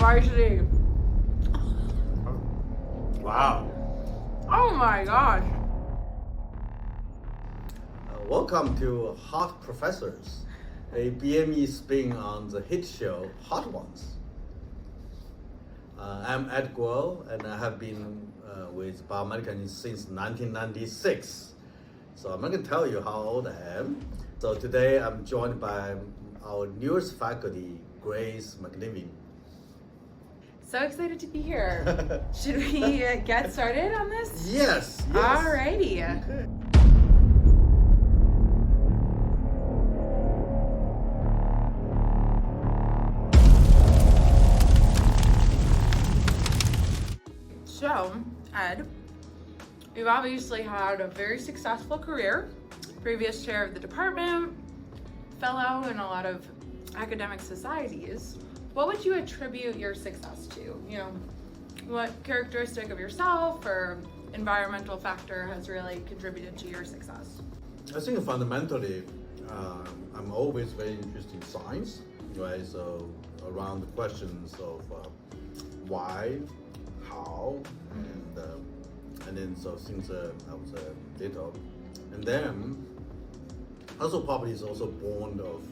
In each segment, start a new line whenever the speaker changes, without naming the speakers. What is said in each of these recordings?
spicy.
Wow.
Oh my gosh.
Welcome to Hot Professors, a BME spin on the hit show Hot Ones. I'm Ed Guo, and I have been with Biomedical since 1996. So I'm not going to tell you how old I am. So today I'm joined by our newest faculty, Grace McNiven.
So excited to be here. Should we get started on this?
Yes.
Alrighty.
Okay.
So, Ed, you've obviously had a very successful career, previous chair of the department, fellow in a lot of academic societies. What would you attribute your success to? You know, what characteristic of yourself or environmental factor has really contributed to your success?
I think fundamentally, I'm always very interested in science, right? So around the questions of why, how, and then so since I was a little, and then also probably is also born of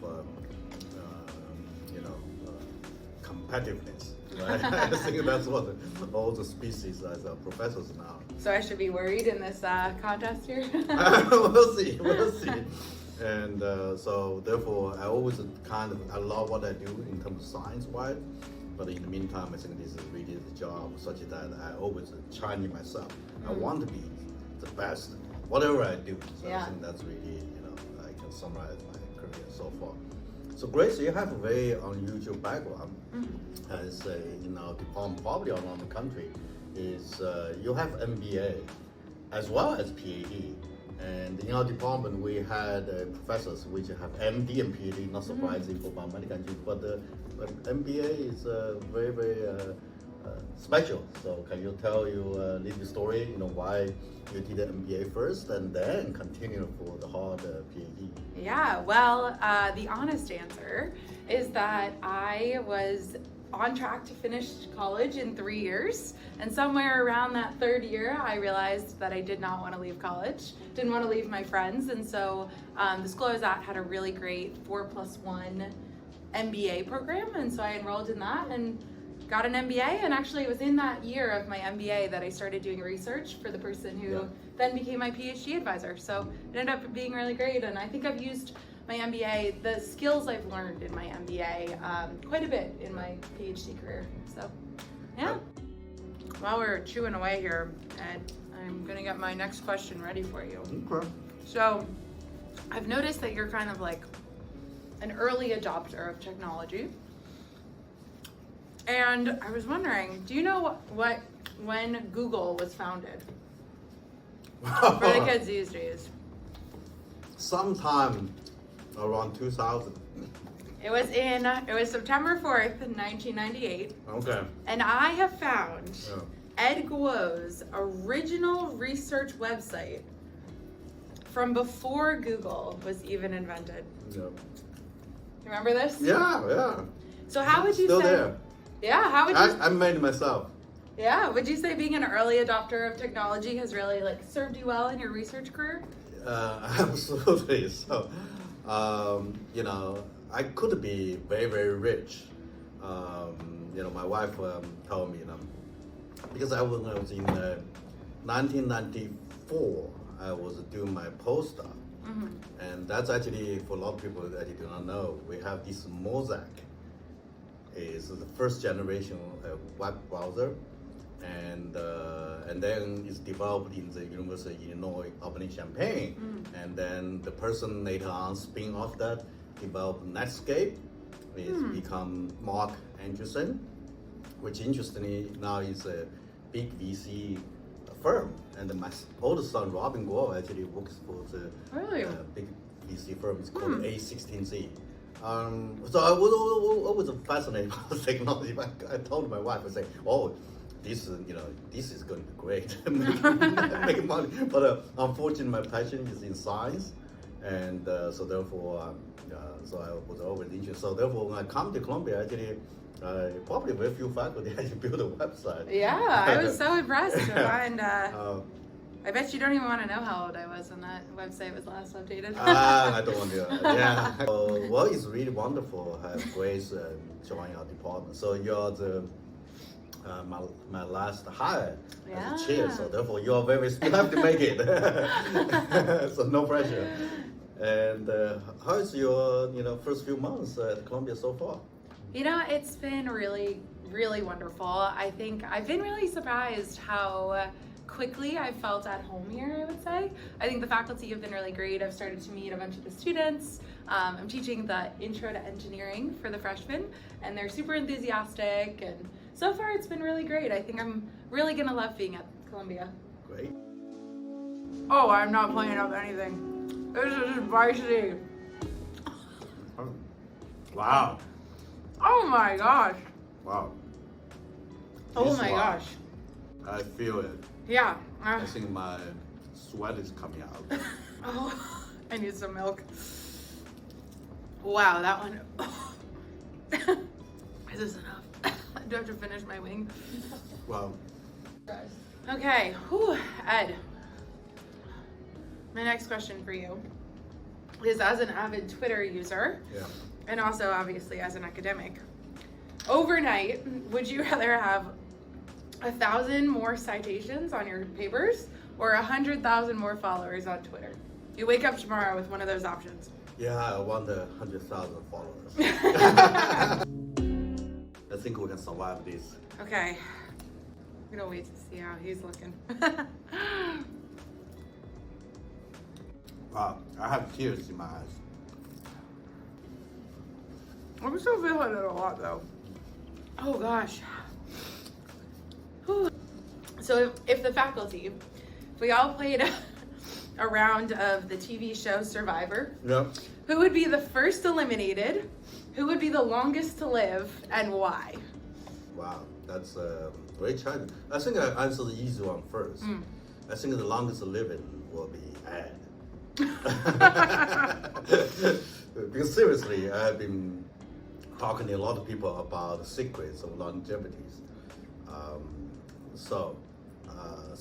competitiveness. Right? I think that's what all the species as professors now.
So I should be worried in this contest here?
We'll see. And so therefore, I always I love what I do in terms of science-wise. But in the meantime, I think this is really the job such that I always challenge myself. I want to be the best, whatever I do. So I think that's really, I can summarize my career so far. So Grace, you have a very unusual background. As in our department, probably around the country, is you have MBA as well as PhD. And in our department, we had professors which have MD and PhD, not surprising for biomedical engineering, but MBA is very, very special. So can you tell a little story, why you did the MBA first and then continue for the hard PhD?
Yeah, well, the honest answer is that I was on track to finish college in 3 years, and somewhere around that third year I realized that I did not want to leave college, didn't want to leave my friends, and so the school I was at had a really great 4+1 MBA program, and so I enrolled in that and got an MBA. And actually it was in that year of my MBA that I started doing research for the person who then became my PhD advisor. So it ended up being really great, and I think I've used my MBA, the skills I've learned in my MBA, quite a bit in my PhD career. So, yeah. While we're chewing away here, Ed, I'm gonna get my next question ready for you.
Okay.
So, I've noticed that you're kind of like an early adopter of technology. And I was wondering, do you know when Google was founded? For the kids these days.
Sometime around 2000.
It was September 4th, 1998.
Okay.
And I have found Ed Guo's original research website from before Google was even invented.
Yeah.
Remember this?
Yeah.
So how would you
Still
say?
there.
Yeah, how would you?
I made it myself.
Yeah, would you say being an early adopter of technology has really served you well in your research career?
Absolutely. So, I could be very, very rich. My wife told me, because when I was in 1994, I was doing my postdoc. And that's actually, for a lot of people that you do not know, we have this Mosaic. It's the first generation web browser. And then it's developed in the University of Illinois, Albany-Champaign. And then the person later on spin off that, developed Netscape. It's become Mark Anderson, which interestingly now is a big VC firm. And my oldest son, Robin Guo, actually works for the big VC firm. It's called A16Z. So I was always fascinated by technology. I told my wife, I said, this is going to be great, make money. But unfortunately, my passion is in science, and so therefore, so I was always interested. So therefore, when I come to Columbia, actually, Probably very few faculty actually build a website.
Yeah, I was so impressed. And
Um,
I bet you don't even want to know how old I was when that website was last updated.
I don't want to. Yeah. Well, it's really wonderful to have Grace join our department. So you're the my last hire as a chair. So therefore, you're very still have to make it. So no pressure. And how's your first few months at Columbia so far?
It's been really, really wonderful. I think I've been really surprised how quickly I felt at home here, I would say. I think the faculty have been really great. I've started to meet a bunch of the students. I'm teaching the intro to engineering for the freshmen, and they're super enthusiastic, and so far it's been really great. I think I'm really gonna love being at Columbia.
Great.
Oh, I'm not playing up anything. This is spicy.
Wow.
Oh my gosh.
Wow.
Oh
This
my
one,
gosh.
I feel it.
Yeah.
I think my sweat is coming out.
Oh, I need some milk. Wow, that one. Is this enough? Do I have to finish my wing?
Wow.
Okay, whew, Ed. My next question for you is, as an avid Twitter user,
Yeah.
and also obviously as an academic, overnight, would you rather have 1,000 more citations on your papers or 100,000 more followers on Twitter? You wake up tomorrow with one of those options.
Yeah, I want 100,000 followers. I think we can survive this.
Okay, I'm gonna wait to see how he's looking.
Wow, I have tears in my eyes.
I'm still feeling it a lot though. Oh gosh. Whew. So if the faculty, if we all played a round of the TV show Survivor,
Yeah.
who would be the first eliminated? Who would be the longest to live, and why?
Wow, that's very challenging. I think I answer the easy one first. I think the longest living will be Ed. Because seriously, I have been talking to a lot of people about the secrets of longevity. So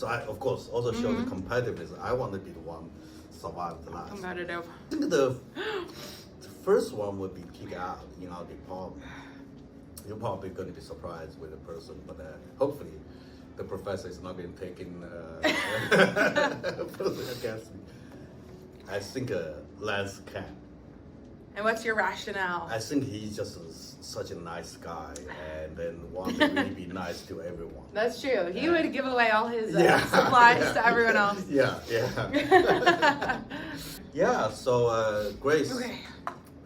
I, of course, also show the competitiveness. I want to be the one survive the last.
Competitive.
I think the first one would be kicked out in our department. You're probably going to be surprised with the person, but hopefully the professor is not going to take in person against me. I think Lance Cat.
And what's your rationale?
I think he's just such a nice guy, and then want to really be nice to everyone.
That's true. He would give away all his
Yeah.
supplies to everyone else.
Yeah. Yeah. So Grace,
Okay.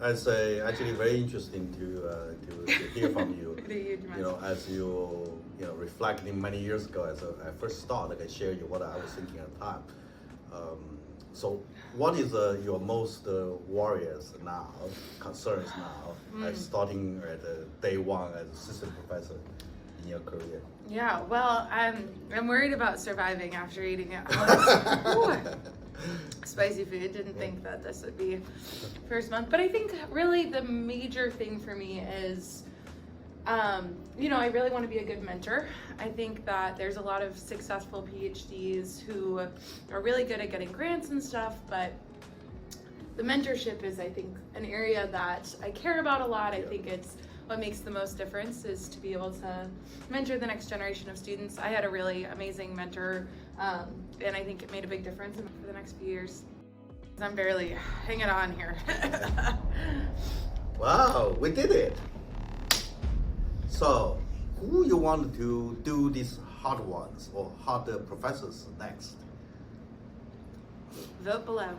it's actually very interesting to hear from you. As you reflecting many years ago, as I first started, I share you what I was thinking at the time. So, what is your most worries now, concerns now, as starting at day one as assistant professor in your career?
Yeah, well, I'm worried about surviving after eating it. Spicy food. Didn't think that this would be first month, but I think really the major thing for me is, I really want to be a good mentor. I think that there's a lot of successful PhDs who are really good at getting grants and stuff, but the mentorship is, I think, an area that I care about a lot. I think it's what makes the most difference is to be able to mentor the next generation of students. I had a really amazing mentor, and I think it made a big difference for the next few years. I'm barely hanging on here.
Wow, we did it. So, who you want to do these hard ones or harder professors next?
Vote below.